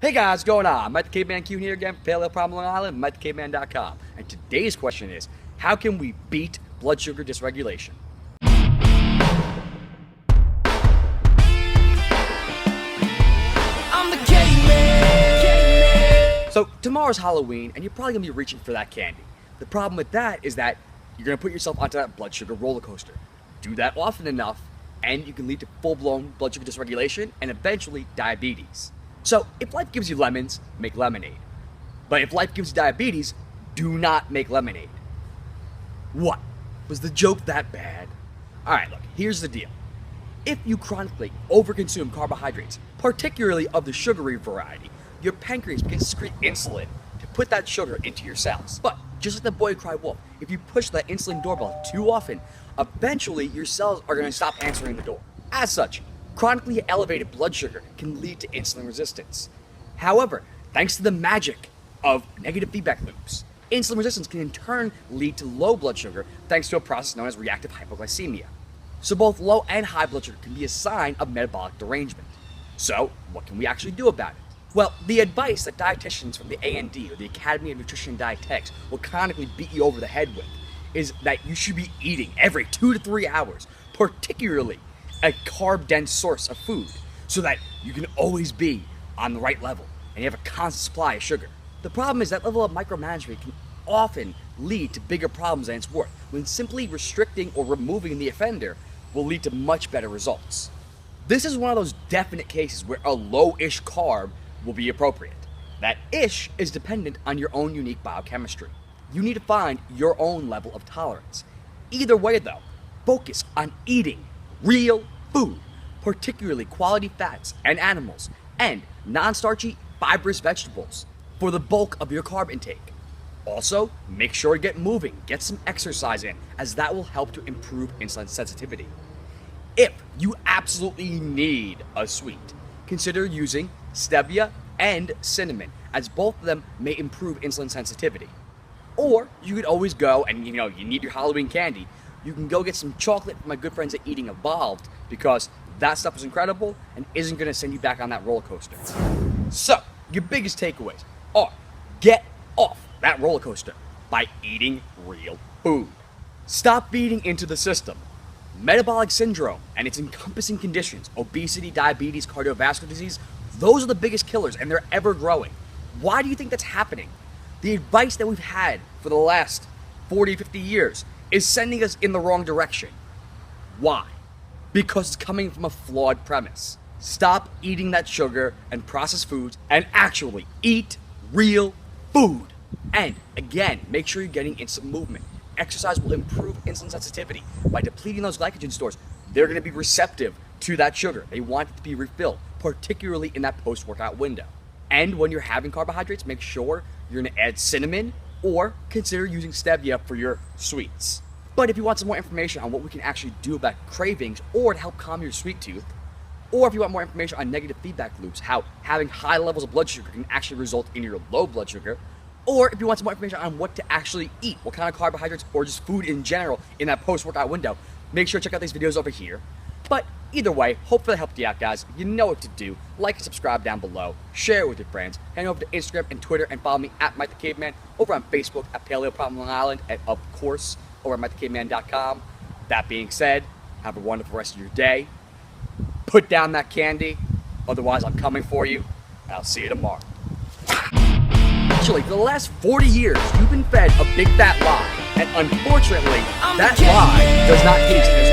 Hey guys, what's going on? Mike the Caveman Q here again from Pale Ale Problem Long Island, MikeTheCaveman.com. And today's question is, how can we beat blood sugar dysregulation? I'm the caveman. So tomorrow's Halloween, and you're probably going to be reaching for that candy. The problem with that is that you're going to put yourself onto that blood sugar roller coaster. Do that often enough, and you can lead to full-blown blood sugar dysregulation and eventually diabetes. So, if life gives you lemons, make lemonade. But if life gives you diabetes, do not make lemonade. What? Was the joke that bad? Alright, look, here's the deal. If you chronically overconsume carbohydrates, particularly of the sugary variety, your pancreas begins to secrete insulin to put that sugar into your cells. But, just like the boy who cried wolf, if you push that insulin doorbell too often, eventually your cells are going to stop answering the door. As such, chronically elevated blood sugar can lead to insulin resistance. However, thanks to the magic of negative feedback loops, insulin resistance can in turn lead to low blood sugar thanks to a process known as reactive hypoglycemia. So both low and high blood sugar can be a sign of metabolic derangement. So, what can we actually do about it? Well, the advice that dietitians from the A&D, or the Academy of Nutrition and Dietetics, will chronically beat you over the head with is that you should be eating every 2 to 3 hours, particularly a carb-dense source of food, so that you can always be on the right level and you have a constant supply of sugar. The problem is that level of micromanagement can often lead to bigger problems than it's worth, when simply restricting or removing the offender will lead to much better results. This is one of those definite cases where a low-ish carb will be appropriate. That ish is dependent on your own unique biochemistry. You need to find your own level of tolerance. Either way though, focus on eating real food, particularly quality fats and animals, and non-starchy, fibrous vegetables for the bulk of your carb intake. Also, make sure to get moving, get some exercise in, as that will help to improve insulin sensitivity. If you absolutely need a sweet, consider using stevia and cinnamon, as both of them may improve insulin sensitivity. Or you could always go and you need your Halloween candy. You can go get some chocolate from my good friends at Eating Evolved, because that stuff is incredible and isn't going to send you back on that roller coaster. So, your biggest takeaways are: get off that roller coaster by eating real food. Stop feeding into the system. Metabolic syndrome and its encompassing conditions, obesity, diabetes, cardiovascular disease, those are the biggest killers, and they're ever growing. Why do you think that's happening? The advice that we've had for the last 40, 50 years is sending us in the wrong direction. Why? Because it's coming from a flawed premise. Stop eating that sugar and processed foods and actually eat real food. And again, make sure you're getting in some movement. Exercise will improve insulin sensitivity. By depleting those glycogen stores, they're going to be receptive to that sugar. They want it to be refilled, particularly in that post-workout window. And when you're having carbohydrates, make sure you're going to add cinnamon, or consider using stevia for your sweets. But if you want some more information on what we can actually do about cravings, or to help calm your sweet tooth, or if you want more information on negative feedback loops, how having high levels of blood sugar can actually result in your low blood sugar, or if you want some more information on what to actually eat, what kind of carbohydrates, or just food in general in that post-workout window, make sure to check out these videos over here. But either way, hopefully I helped you out, guys. You know what to do. Like and subscribe down below. Share it with your friends. Head over to Instagram and Twitter and follow me at Mike the Caveman. Over on Facebook at Pale Ale Problem Long Island. And of course, over at MikeTheCaveman.com. That being said, have a wonderful rest of your day. Put down that candy. Otherwise, I'm coming for you. And I'll see you tomorrow. Actually, for the last 40 years, you've been fed a big fat lie. And unfortunately, that lie does not taste as